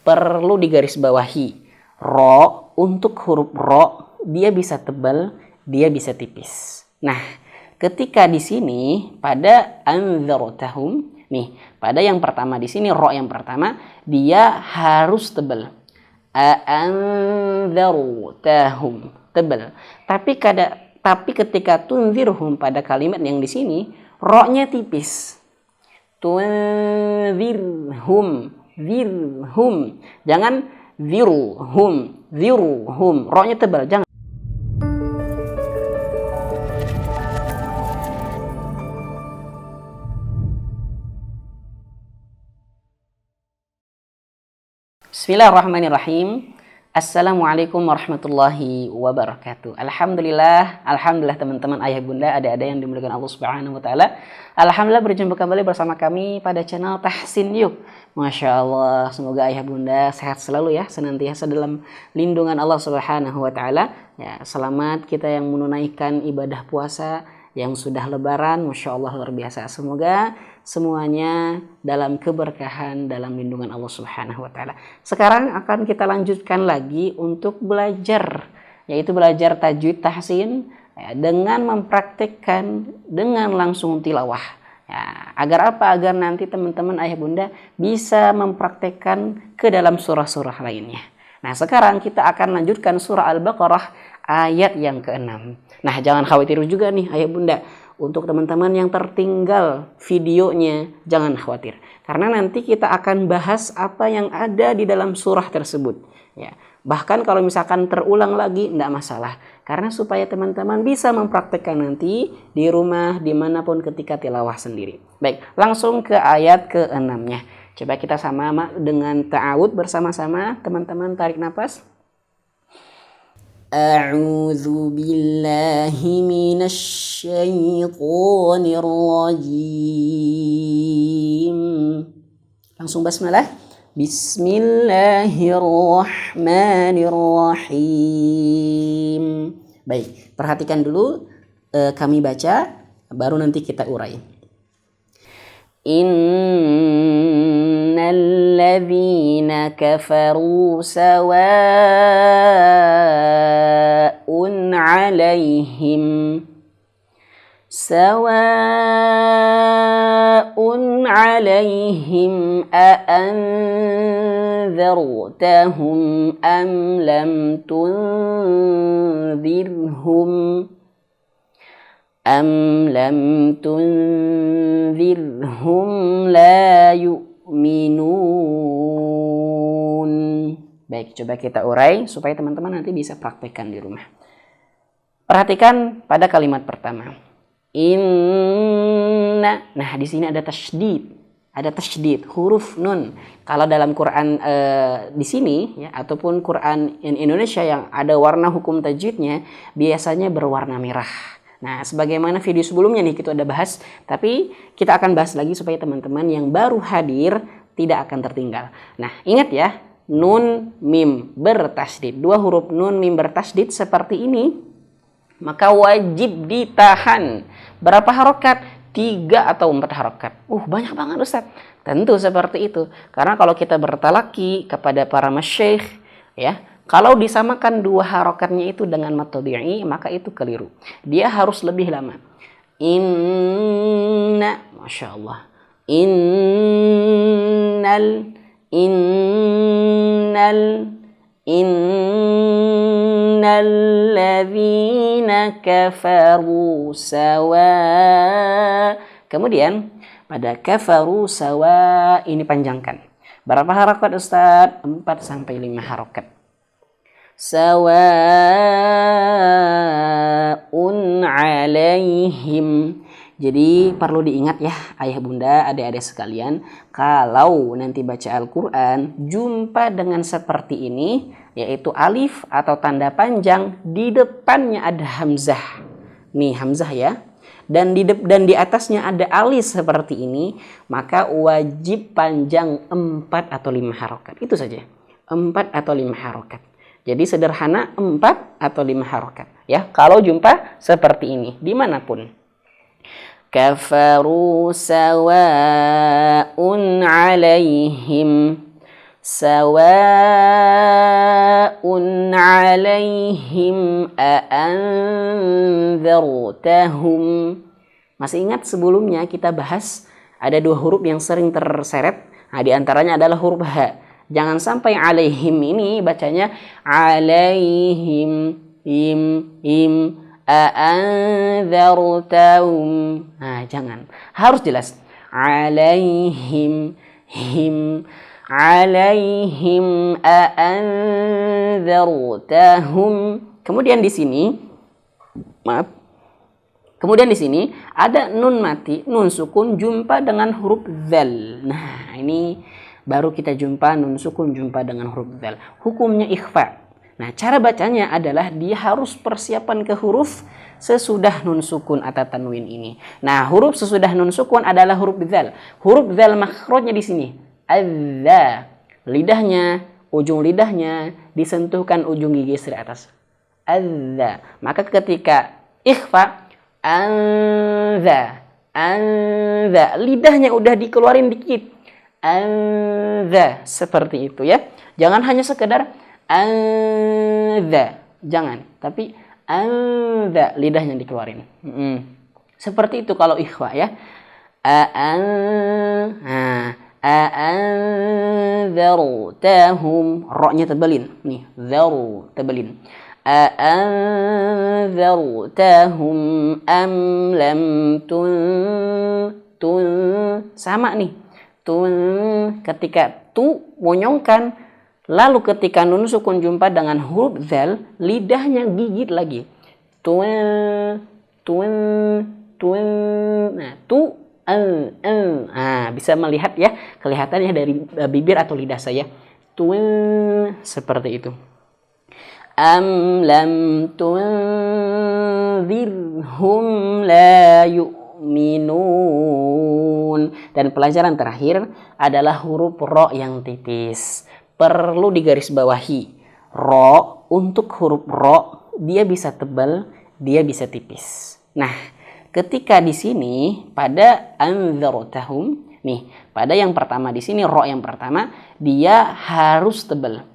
perlu digarisbawahi. Ro, untuk huruf ro, dia bisa tebal, dia bisa tipis. Nah, ketika di sini pada anzartahum, nih, pada yang pertama di sini ro yang pertama, dia harus tebal. Anzartahum, tebal. Tapi ketika tunzirhum pada kalimat yang di sini, ro-nya tipis. Tunzirhum, zirhum. Jangan zirhum, zirhum. Ro-nya tebal, jangan. Bismillahirrahmanirrahim. Assalamualaikum warahmatullahi wabarakatuh. Alhamdulillah teman-teman, ayah bunda, adik-adik yang dimuliakan Allah Subhanahu wa taala. Alhamdulillah berjumpa kembali bersama kami pada channel Tahsin Yuk. Masya Allah, semoga ayah bunda sehat selalu ya, senantiasa dalam lindungan Allah Subhanahu wa taala. Ya, selamat kita yang menunaikan ibadah puasa yang sudah lebaran, Masya Allah luar biasa. Semoga semuanya dalam keberkahan, dalam lindungan Allah Subhanahu wa taala. Sekarang akan kita lanjutkan lagi untuk belajar, yaitu belajar tajwid tahsin ya, dengan mempraktikkan dengan langsung tilawah. Ya, agar apa? Agar nanti teman-teman ayah bunda bisa mempraktikkan ke dalam surah-surah lainnya. Nah, sekarang kita akan lanjutkan surah Al-Baqarah ayat yang ke-6. Nah, jangan khawatir juga nih ayah bunda. Untuk teman-teman yang tertinggal videonya, jangan khawatir. Karena nanti kita akan bahas apa yang ada di dalam surah tersebut. Ya, bahkan kalau misalkan terulang lagi, tidak masalah. Karena supaya teman-teman bisa mempraktekkan nanti di rumah, dimanapun ketika tilawah sendiri. Baik, langsung ke ayat ke-6-nya. Coba kita sama dengan ta'awud bersama-sama. Teman-teman tarik nafas. A'udzu billahi minasy syaithanir rajim. Langsung basmalah. Bismillahirrahmanirrahim. Baik, perhatikan dulu kami baca, baru nanti kita urai. Innalladzina kafaru sawa'un 'alaihim a'anzartahum am lam tunzirhum la yu'minun. Baik, coba kita urai supaya teman-teman nanti bisa praktekkan di rumah. Perhatikan pada kalimat pertama. Inna. Nah, di sini ada tasydid. Ada tasydid, huruf nun. Kalau dalam Quran di sini ya, ataupun Quran Indonesia yang ada warna hukum tajwidnya biasanya berwarna merah. Nah, sebagaimana video sebelumnya nih kita udah bahas, tapi kita akan bahas lagi supaya teman-teman yang baru hadir tidak akan tertinggal. Nah, ingat ya, nun mim bertasydid. Dua huruf nun mim bertasydid seperti ini, maka wajib ditahan. Berapa harokat? 3 atau 4 harokat. Banyak banget Ustaz. Tentu seperti itu. Karena kalau kita bertalaki kepada para masyayikh ya, kalau disamakan 2 harokatnya itu dengan mad tabi'i, maka itu keliru. Dia harus lebih lama. Inna, Masya Allah. Innalladzina kafaru sawa. Kemudian pada kafaru sawa ini panjangkan. Berapa harokat Ustaz? 4 sampai 5 harokat. Sawa'un 'alaihim. Jadi perlu diingat ya ayah bunda, adik-adik sekalian, kalau nanti baca Al-Quran jumpa dengan seperti ini, yaitu alif atau tanda panjang, di depannya ada hamzah. Nih hamzah ya. Dan di atasnya ada alis seperti ini, maka wajib panjang 4 atau 5 harokat. Itu saja. 4 atau 5 harokat. Jadi sederhana 4 atau 5 harokat. Ya, kalau jumpa seperti ini dimanapun. Kafaru sawa'un 'alaihim Sawa'un 'alaihim a'anzartahum. Masih ingat sebelumnya kita bahas ada dua huruf yang sering terseret. Nah, di antaranya adalah huruf H. Jangan sampai 'alaihim ini bacanya 'alaihim him a'anzartahum. Nah, jangan. Harus jelas. 'alaihim him alaihim a'anzartahum. Kemudian di sini ada nun mati, nun sukun jumpa dengan huruf dzal. Nah, ini baru kita jumpa nun sukun jumpa dengan huruf dzal. Hukumnya ikhfa. Nah, cara bacanya adalah dia harus persiapan ke huruf sesudah nun sukun atau tanwin ini. Nah, huruf sesudah nun sukun adalah huruf dzal. Huruf dzal makhrajnya di sini. Adza, lidahnya, ujung lidahnya disentuhkan ujung gigi seri atas. Adza. Maka ketika ikhfa, anza, lidahnya udah dikeluarin dikit. Anza, seperti itu ya. Jangan hanya sekedar anza, jangan. Tapi anza, lidahnya dikeluarin. Seperti itu kalau ikhfa ya. A'anzartahum, ro-nya tebelin nih, zaru tebelin. A'anzartahum am lam tun sama nih, tun ketika tu monyongkan, lalu ketika nun sukun jumpa dengan huruf zal, lidahnya gigit lagi, tun. Nah, tu bisa melihat ya, kelihatannya dari bibir atau lidah saya. Seperti itu. Am lam tunzirhum la yu'minun. Dan pelajaran terakhir adalah huruf ro yang tipis. Perlu digarisbawahi. Ro, untuk huruf ro, dia bisa tebal, dia bisa tipis. Nah, ketika di sini pada anzartahum nih, pada yang pertama di sini ro yang pertama dia harus tebal.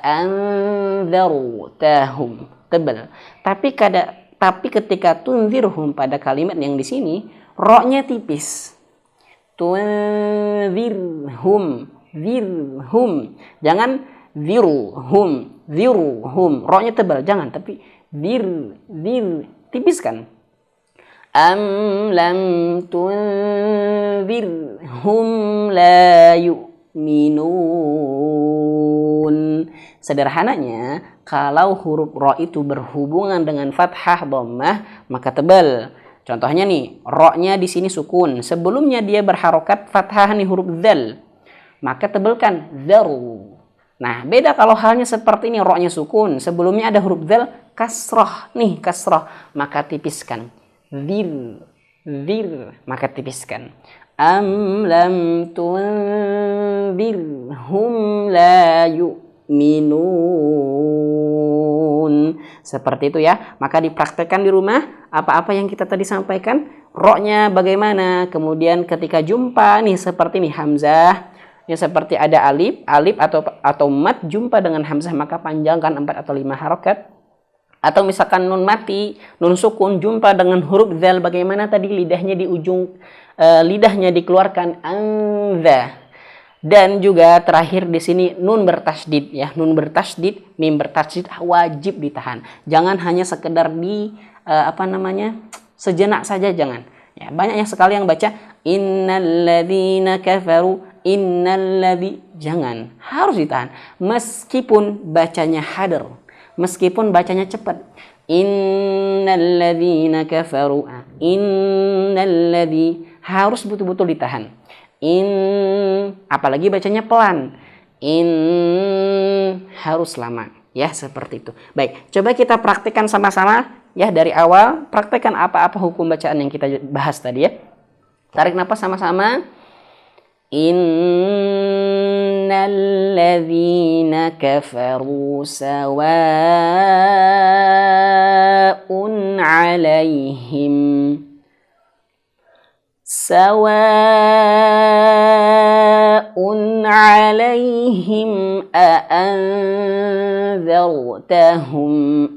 Anzartahum tebal. Tapi ketika tunzirhum pada kalimat yang di sini ro-nya tipis. Tunzirhum, zirhum. Jangan ziruhum. Ro-nya tebal, jangan, tapi zir tipiskan. Am lam tunzirhum la yu'minun. Sederhananya, kalau huruf ro itu berhubungan dengan fathah dhammah, maka tebal. Contohnya nih, ro-nya di sini sukun. Sebelumnya dia berharokat fathah nih huruf dzal. Maka tebalkan zaru. Nah, beda kalau halnya seperti ini, ro-nya sukun. Sebelumnya ada huruf dzal, kasrah. Nih, kasrah. Maka tipiskan. Zir, maka tipiskan. Am lam tunzirhum la yu'minun. Seperti itu ya. Maka dipraktekkan di rumah apa-apa yang kita tadi sampaikan. Ro-nya bagaimana? Kemudian ketika jumpa nih seperti nih hamzah, ya seperti ada alif atau mat jumpa dengan hamzah, maka panjangkan 4 atau 5 harokat. Atau misalkan nun mati, nun sukun jumpa dengan huruf dzal, bagaimana tadi lidahnya di ujung lidahnya dikeluarkan, anza. Dan juga terakhir di sini nun bertasydid ya, nun bertasydid, mim bertasydid wajib ditahan. Jangan hanya sekedar di sejenak saja, jangan. Ya, banyak yang sekali yang baca innalladzina kafaru, innalladzi, jangan, harus ditahan meskipun bacanya hadar. Meskipun bacanya cepat. Innalladzina kafaru. Innalladzi, harus betul-betul ditahan. Apalagi bacanya pelan. Harus lama. Ya, seperti itu. Baik, coba kita praktikkan sama-sama ya dari awal. Praktekkan apa-apa hukum bacaan yang kita bahas tadi ya. Tarik nafas sama-sama. Innalladzina kafaru sawa'un 'alaihim عليهم أأنذرتهم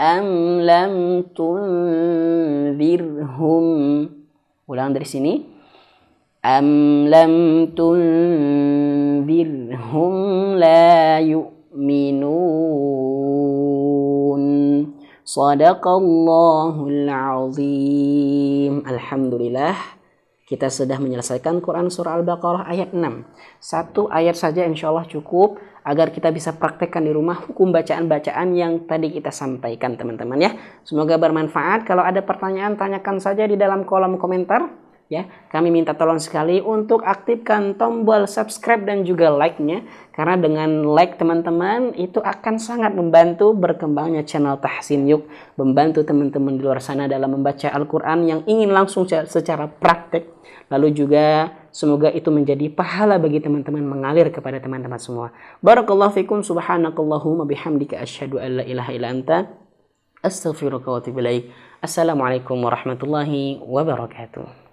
أم لم تنذرهم. Ulang dari sini. Am lam tunzirhum la yu'minun. Shadaqallahul azim. Alhamdulillah, kita sudah menyelesaikan Quran Surah Al-Baqarah ayat 6. Satu ayat saja insya Allah cukup agar kita bisa praktekkan di rumah hukum bacaan-bacaan yang tadi kita sampaikan teman-teman ya. Semoga bermanfaat. Kalau ada pertanyaan tanyakan saja di dalam kolom komentar. Ya, kami minta tolong sekali untuk aktifkan tombol subscribe dan juga like-nya, karena dengan like teman-teman itu akan sangat membantu berkembangnya channel Tahsin Yuk, membantu teman-teman di luar sana dalam membaca Al-Quran yang ingin langsung secara praktek. Lalu juga semoga itu menjadi pahala bagi teman-teman mengalir kepada teman-teman semua. Barakallahu fikum, subhanakallahumma bihamdika asyhadu an la ilaha illa anta astaghfiruka wa atubu ilaik. Assalamualaikum warahmatullahi wabarakatuh.